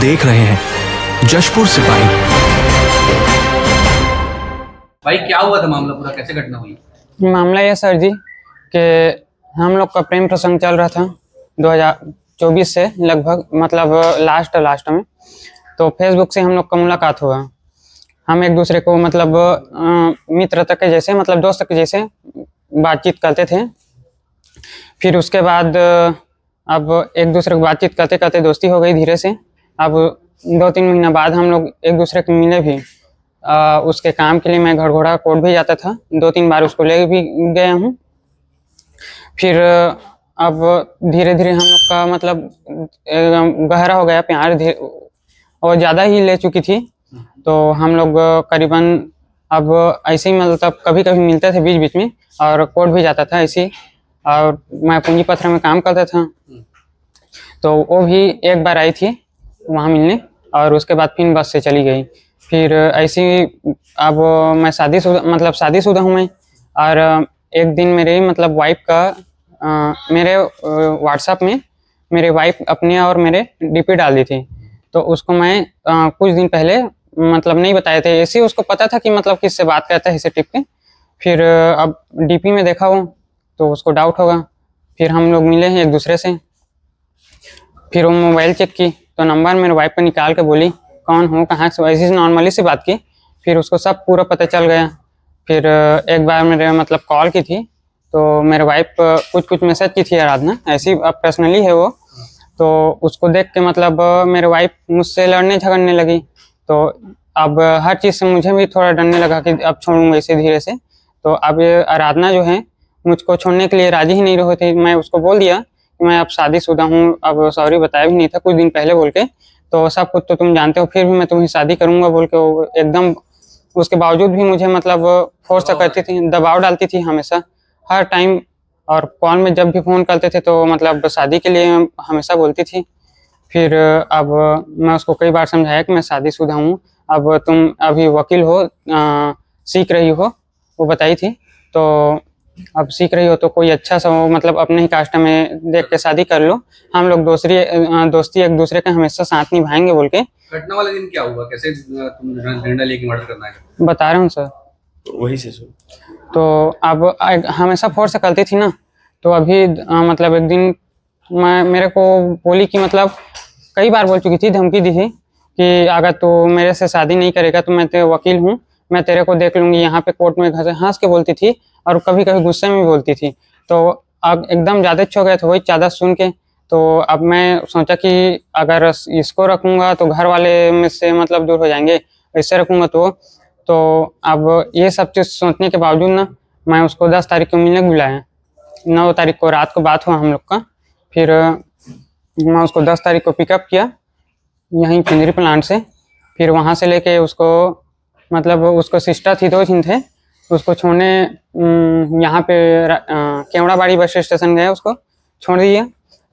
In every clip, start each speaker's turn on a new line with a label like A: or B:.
A: देख रहे हैं जशपुर सिपाही।
B: भाई क्या हुआ था मामला, पूरा कैसे घटना हुई?
C: मामला यह सर जी कि हम लोग का प्रेम प्रसंग चल रहा था 2024 से लगभग, मतलब लास्ट में। तो फेसबुक से हम लोग का मुलाकात हुआ। हम एक दूसरे को मतलब मित्रता के जैसे, मतलब दोस्त के जैसे बातचीत करते थे। फिर उसके बाद अब एक दूसरे को बातचीत करते करते दोस्ती हो गई धीरे से। अब 2-3 महीना बाद हम लोग एक दूसरे को मिले भी। उसके काम के लिए मैं घड़घोड़ा कोर्ट भी जाता था, 2-3 बार उसको ले भी गया हूँ। फिर अब धीरे धीरे हम लोग का मतलब गहरा हो गया प्यार, और ज़्यादा ही ले चुकी थी। तो हम लोग करीबन अब ऐसे ही मतलब कभी कभी मिलते थे बीच बीच में, और कोर्ट भी जाता था ऐसे ही। और मैं पूंजी पत्थर में काम करता था, तो वो भी एक बार आई थी वहाँ मिलने, और उसके बाद फिर बस से चली गई। फिर ऐसी अब मैं शादीशुदा हूँ मैं। और एक दिन मेरे मतलब वाइफ का मेरे व्हाट्सएप में मेरे वाइफ अपने और मेरे डीपी डाल दी थी। तो उसको मैं कुछ दिन पहले मतलब नहीं बताए थे, ऐसे उसको पता था कि मतलब किससे बात करता है इसे टिप के। फिर अब डीपी में देखा हो तो उसको डाउट होगा। फिर हम लोग मिले हैं एक दूसरे से। फिर वो मोबाइल चेक की तो नंबर मेरे वाइफ को निकाल के बोली कौन हो, कहाँ से, ऐसी नॉर्मली से बात की। फिर उसको सब पूरा पता चल गया। फिर एक बार मेरे मतलब कॉल की थी, तो मेरे वाइफ कुछ मैसेज की थी आराधना, ऐसी पर्सनली है वो। तो उसको देख के मतलब मेरे वाइफ मुझसे लड़ने झगड़ने लगी। तो अब हर चीज़ से मुझे भी थोड़ा डरने लगा कि अब छोड़ूंगा इसे धीरे से। तो अब आराधना जो है मुझको छोड़ने के लिए राजी ही नहीं रही थी। मैं उसको बोल दिया कि मैं अब शादीशुदा हूँ, अब सॉरी बताया भी नहीं था कुछ दिन पहले बोल के। तो सब कुछ तो तुम जानते हो, फिर भी मैं तुम्हें शादी करूंगा बोल के वो एकदम, उसके बावजूद भी मुझे मतलब फोर्स करती थी, दबाव डालती थी हमेशा हर टाइम। और कॉल में जब भी फ़ोन करते थे तो मतलब शादी के लिए हमेशा बोलती थी। फिर अब मैं उसको कई बार समझाया कि मैं शादीशुदा हूँ, अब तुम अभी वकील हो, सीख रही हो, वो बताई थी। तो अब सीख रही हो तो कोई अच्छा सा हो, मतलब अपने ही कास्ट में देख के शादी कर लो, हम लोग दोस्ती एक दूसरे का हमेशा साथ निभाएंगे बोल के।
B: घटना वाले दिन क्या हुआ, कैसे तुम निर्णय लेके मर्डर करना है?
C: बता रहा हूँ सर।
B: वही से सुन।
C: तो अब हमेशा फोर्स करती थी ना। तो अभी मतलब एक दिन मेरे को बोली कि मतलब कई बार बोल चुकी थी, धमकी दी थी कि अगर तू मेरे से शादी नहीं करेगा तो मैं तेरे वकील हूँ, मैं तेरे को देख लूँगी। यहाँ पे कोर्ट में हंस के बोलती थी, और कभी कभी गुस्से में भी बोलती थी। तो अब एकदम ज़्यादा हो गया था वही ज़्यादा सुन के। तो अब मैं सोचा कि अगर इसको रखूँगा तो घर वाले में से मतलब दूर हो जाएंगे, ऐसे रखूँगा तो अब ये सब चीज़ सोचने के बावजूद ना, मैं उसको 10 तारीख को मिलने बुलाया। 9 तारीख को रात को बात हुआ हम लोग का। फिर मैं उसको 10 तारीख को पिकअप किया यहीं पिंजरी प्लांट से। फिर वहाँ से लेके उसको मतलब उसको सिस्टर थी, 2 दिन थे, उसको छोड़ने यहाँ पे केवड़ाबाड़ी बस स्टेशन गए, उसको छोड़ दिया।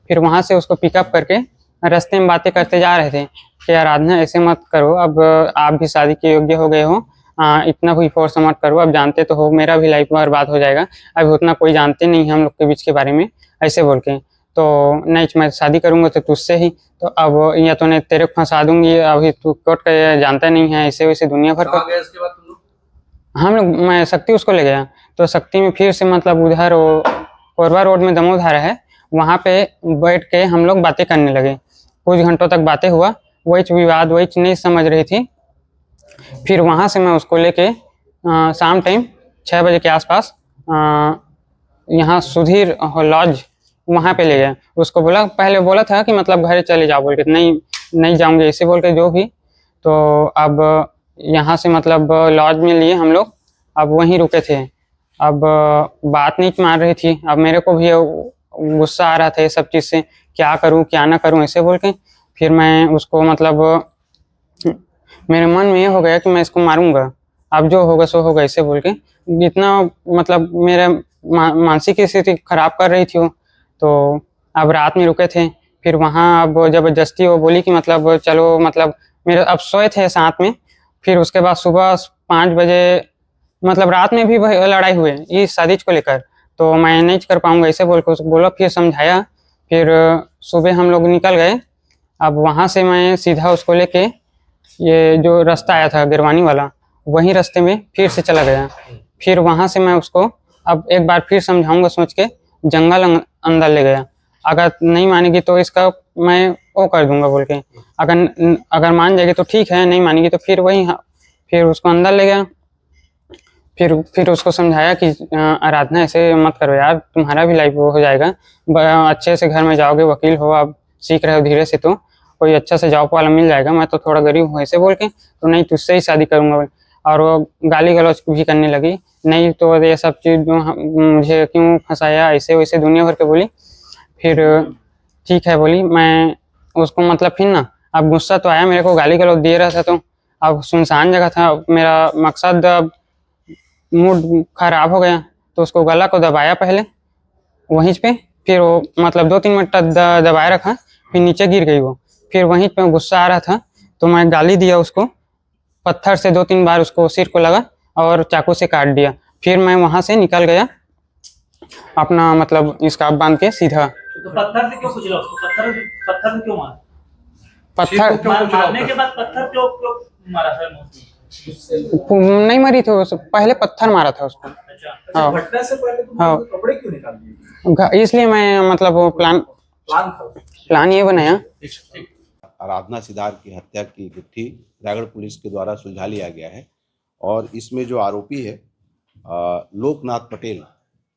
C: फिर वहाँ से उसको पिकअप करके रास्ते में बातें करते जा रहे थे कि आराधना ऐसे मत करो, अब आप भी शादी के योग्य हो गए हो, इतना भी फोर्स मत करो, अब जानते तो हो मेरा भी लाइफ बर्बाद हो जाएगा, अभी उतना कोई जानते नहीं हम लोग के बीच के बारे में, ऐसे बोल के। तो नहीं, मैं शादी करूँगा तो तुझसे ही, तो अब या तो नहीं तेरे को फंसा दूंगी, अभी तू कोर्ट का जानता नहीं है, ऐसे वैसे दुनिया भर का।
B: इसके बाद तुम लोग?
C: हम लोग, मैं शक्ति उसको ले गया। तो शक्ति में फिर से मतलब उधर वो कोरबा रोड में दमोधारा है, वहाँ पे बैठ के हम लोग बातें करने लगे। कुछ घंटों तक बातें हुआ, वही विवाद वही नहीं समझ रही थी। फिर वहाँ से मैं उसको लेके शाम टाइम 6 बजे के आसपास यहाँ सुधीर लॉज वहाँ पे ले गया। उसको बोला, पहले बोला था कि मतलब घर चले जाओ बोल के, नहीं जाऊँगी ऐसे बोल के जो भी। तो अब यहाँ से मतलब लॉज में लिए हम लोग, अब वहीं रुके थे। अब बात नहीं मार रही थी, अब मेरे को भी गुस्सा आ रहा था ये सब चीज़ से, क्या करूँ क्या ना करूँ ऐसे बोल के। फिर मैं उसको मतलब मेरे मन में ये हो गया कि मैं इसको मारूंगा, अब जो होगा सो होगा ऐसे बोल के। इतना मतलब मेरा मानसिक स्थिति खराब कर रही थी वो। तो अब रात में रुके थे। फिर वहाँ अब जबरदस्ती वो बोली कि मतलब चलो, मतलब मेरे अब सोए थे साथ में। फिर उसके बाद सुबह 5 बजे मतलब रात में भी लड़ाई हुई इस शादी को लेकर। तो मैं नहीं कर पाऊंगा ऐसे बोल के उसको बोला, फिर समझाया। फिर सुबह हम लोग निकल गए अब वहाँ से मैं सीधा उसको लेके ये जो रास्ता आया था गिरवानी वाला, वही रास्ते में फिर से चला गया। फिर वहाँ से मैं उसको अब एक बार फिर समझाऊंगा सोच के जंगल अंदर ले गया। अगर नहीं मानेगी तो इसका मैं वो कर दूंगा बोल के, अगर अगर मान जाएगी तो ठीक है, नहीं मानेगी तो फिर वही फिर उसको अंदर ले गया। फिर उसको समझाया कि आराधना ऐसे मत करो यार, तुम्हारा भी लाइफ वो हो जाएगा, अच्छे से घर में जाओगे, वकील हो, आप सीख रहे हो धीरे से, तो कोई अच्छा से जॉब वाला मिल जाएगा, मैं तो थोड़ा गरीब हूँ ऐसे बोल के, तो नहीं तुझसे ही शादी करूँगा। और वो गाली गलौज भी करने लगी, नहीं तो ये सब चीज़ मुझे क्यों फंसाया, ऐसे वैसे दुनिया भर के बोली। फिर ठीक है बोली, मैं उसको मतलब फिर ना अब गुस्सा तो आया मेरे को, गाली गलौज दे रहा था, तो अब सुनसान जगह था, मेरा मकसद अब मूड खराब हो गया, तो उसको गला को दबाया पहले वहीं पे, फिर वो मतलब 2-3 मिनट तक दबाए रखा, फिर नीचे गिर गई वो। फिर वहीं पे गुस्सा आ रहा था तो मैं गाली दिया उसको, पत्थर से 2-3 बार उसको सिर को लगा और चाकू से काट दिया। फिर मैं वहाँ से निकल गया अपना मतलब स्कार्फ बांध के सीधा।
D: तो पत्थर से क्यों कुचला उसको? पत्थर से क्यों मारा?
C: पत्थर
D: मारने के बाद पत्थर क्यों क्यों मारा सर मुझसे?
C: नहीं मरी थी, पहले पत्थर मारा था उसको।
D: अच्छा,
C: हाँ
E: घटना से पहले तुमने
C: हाँ,
E: उसके कपड़े क्यों निकाल दिए?
C: इसलिए मैं मतलब वो
E: प्लान था।
C: प्लान ये बनाया।
F: आराधना सिद्धार्थ की हत्या की गुत्थी रायगढ़ पुलिस के द्वारा सुलझा लिया गया है और इसमें जो आरोपी है लोकनाथ पटेल,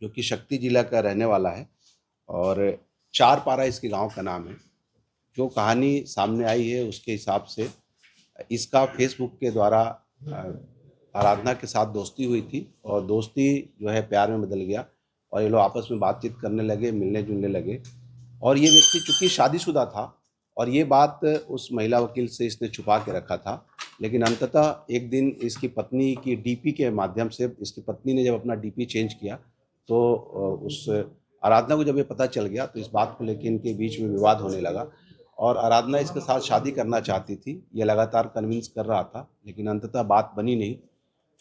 F: जो कि शक्ति जिला का रहने वाला है और चारपारा इसके गांव का नाम है। जो कहानी सामने आई है उसके हिसाब से इसका फेसबुक के द्वारा आराधना के साथ दोस्ती हुई थी और दोस्ती जो है प्यार में बदल गया और ये लोग आपस में बातचीत करने लगे, मिलने जुलने लगे। और ये व्यक्ति चूँकि शादीशुदा था और ये बात उस महिला वकील से इसने छुपा के रखा था, लेकिन अंततः एक दिन इसकी पत्नी की डीपी के माध्यम से इसकी पत्नी ने जब अपना डीपी चेंज किया तो उस आराधना को जब ये पता चल गया तो इस बात को लेकर इनके बीच में विवाद होने लगा और आराधना इसके साथ शादी करना चाहती थी। ये लगातार कन्विंस कर रहा था लेकिन अंततः बात बनी नहीं।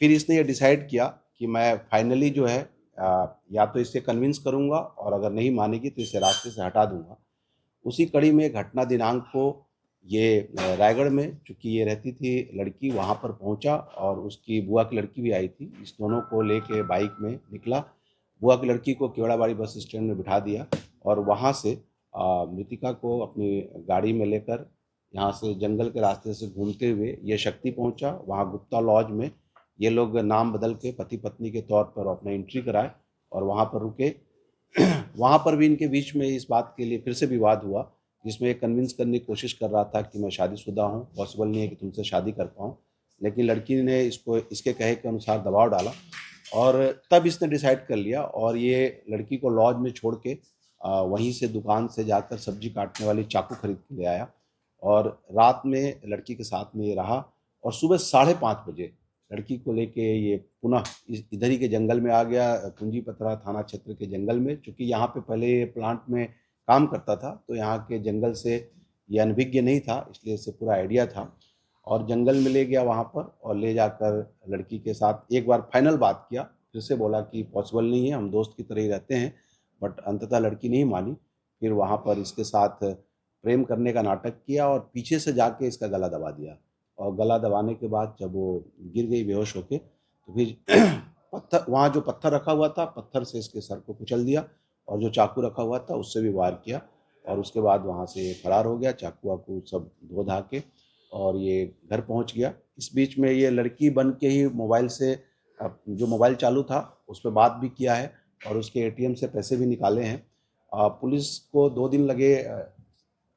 F: फिर इसने ये डिसाइड किया कि मैं फाइनली जो है या तो इससे कन्विंस करूंगा और अगर नहीं मानेगी तो इसे रास्ते से हटा दूंगा। उसी कड़ी में घटना दिनांक को ये रायगढ़ में, चूँकि ये रहती थी लड़की, वहाँ पर पहुँचा और उसकी बुआ की लड़की भी आई थी। इस दोनों को लेके बाइक में निकला, बुआ की लड़की को केवड़ाबाड़ी बस स्टैंड में बिठा दिया और वहाँ से मृतिका को अपनी गाड़ी में लेकर यहाँ से जंगल के रास्ते से घूमते हुए ये शक्ति पहुँचा। वहाँ गुप्ता लॉज में ये लोग नाम बदल के पति पत्नी के तौर पर अपना एंट्री कराए और वहाँ पर रुके। वहाँ पर भी इनके बीच में इस बात के लिए फिर से विवाद हुआ, जिसमें ये कन्विंस करने की कोशिश कर रहा था कि मैं शादीशुदा हूँ, पॉसिबल नहीं है कि तुमसे शादी कर पाऊँ, लेकिन लड़की ने इसको इसके कहे के अनुसार दबाव डाला और तब इसने डिसाइड कर लिया और ये लड़की को लॉज में छोड़ के वहीं से दुकान से जाकर सब्जी काटने वाली चाकू खरीद के ले आया और रात में लड़की के साथ में ये रहा और सुबह 5:30 बजे लड़की को लेके ये पुनः इधर ही के जंगल में आ गया, कुंजीपतरा थाना क्षेत्र के जंगल में। चूँकि यहाँ पे पहले ये प्लांट में काम करता था तो यहाँ के जंगल से ये अनभिज्ञ नहीं था, इसलिए इसे पूरा आइडिया था और जंगल में ले गया वहाँ पर और ले जाकर लड़की के साथ एक बार फाइनल बात किया। फिर से बोला कि पॉसिबल नहीं है, हम दोस्त की तरह ही रहते हैं, बट अंततः लड़की नहीं मानी। फिर वहाँ पर इसके साथ प्रेम करने का नाटक किया और पीछे से जाके इसका गला दबा दिया और गला दबाने के बाद जब वो गिर गई बेहोश होके तो फिर पत्थर, वहाँ जो पत्थर रखा हुआ था, पत्थर से इसके सर को कुचल दिया और जो चाकू रखा हुआ था उससे भी वार किया और उसके बाद वहाँ से ये फरार हो गया, चाकू वाकू सब धो धा के, और ये घर पहुँच गया। इस बीच में ये लड़की बन के ही मोबाइल से जो मोबाइल चालू था उस पर बात भी किया है और उसके एटीएम से पैसे भी निकाले हैं। पुलिस को 2 दिन लगे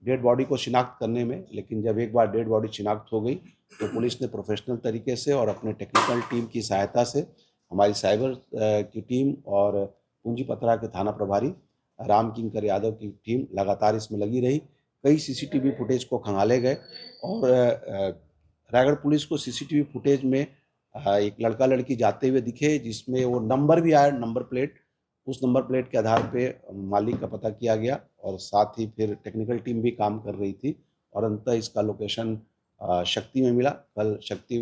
F: डेड बॉडी को शिनाख्त करने में, लेकिन जब एक बार डेड बॉडी शिनाख्त हो गई तो पुलिस ने प्रोफेशनल तरीके से और अपने टेक्निकल टीम की सहायता से, हमारी साइबर की टीम और पूंजीपतरा के थाना प्रभारी राम किंकर यादव की टीम लगातार इसमें लगी रही। कई सीसीटीवी फुटेज को खंगाले गए और रायगढ़ पुलिस को सीसीटीवी फुटेज में एक लड़का लड़की जाते हुए दिखे जिसमें वो नंबर भी आया, नंबर प्लेट। उस नंबर प्लेट के आधार पे मालिक का पता किया गया और साथ ही फिर टेक्निकल टीम भी काम कर रही थी और अंततः इसका लोकेशन शक्ति में मिला। कल शक्ति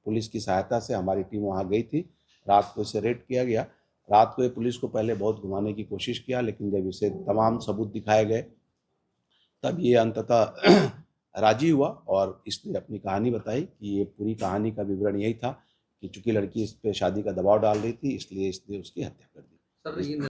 F: पुलिस की सहायता से हमारी टीम वहाँ गई थी, रात को इसे रेड किया गया। रात को ये पुलिस को पहले बहुत घुमाने की कोशिश किया, लेकिन जब इसे तमाम सबूत दिखाए गए तब ये अंततः राजी हुआ और इसने अपनी कहानी बताई कि ये पूरी कहानी का विवरण यही था कि चूंकि लड़की इस पे शादी का दबाव डाल रही थी, इसलिए इसने उसकी हत्या कर दी।
B: सर, ये